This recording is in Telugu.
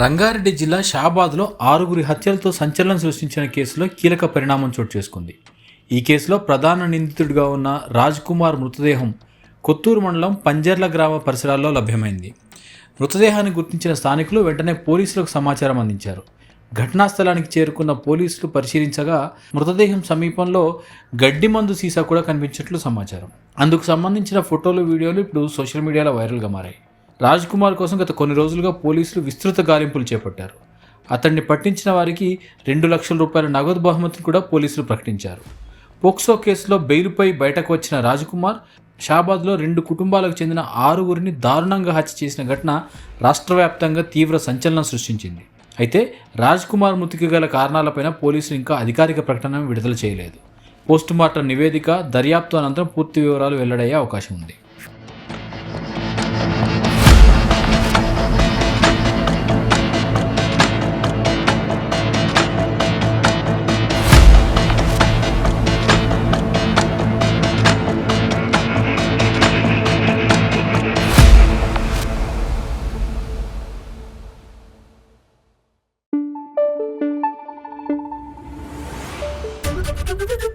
రంగారెడ్డి జిల్లా షాబాద్లో 6 హత్యలతో సంచలనం సృష్టించిన కేసులో కీలక పరిణామం చోటు చేసుకుంది. ఈ కేసులో ప్రధాన నిందితుడిగా ఉన్న రాజ్ కుమార్ మృతదేహం కొత్తూరు మండలం పంజర్ల గ్రామ పరిసరాల్లో లభ్యమైంది. మృతదేహాన్ని గుర్తించిన స్థానికులు వెంటనే పోలీసులకు సమాచారం అందించారు. ఘటనా స్థలానికి చేరుకున్న పోలీసులు పరిశీలించగా మృతదేహం సమీపంలో గడ్డి మందు సీసా కూడా కనిపించినట్లు సమాచారం. అందుకు సంబంధించిన ఫోటోలు, వీడియోలు ఇప్పుడు సోషల్ మీడియాలో వైరల్గా మారాయి. రాజ్ కుమార్ కోసం గత కొన్ని రోజులుగా పోలీసులు విస్తృత గాలింపులు చేపట్టారు. అతన్ని పట్టించిన వారికి 2 లక్షల రూపాయల నగదు బహుమతిని కూడా పోలీసులు ప్రకటించారు. పోక్సో కేసులో బెయిల్పై బయటకు వచ్చిన రాజ్ కుమార్ షాబాద్లో 2 కుటుంబాలకు చెందిన 6 దారుణంగా హత్య చేసిన ఘటన రాష్ట్ర వ్యాప్తంగా తీవ్ర సంచలనం సృష్టించింది. అయితే రాజ్ కుమార్ మృతికి గల కారణాలపైన పోలీసులు ఇంకా అధికారిక ప్రకటన విడుదల చేయలేదు. పోస్టుమార్టం నివేదిక, దర్యాప్తు అనంతరం పూర్తి వివరాలు వెల్లడయ్యే అవకాశం ఉంది. Thank you.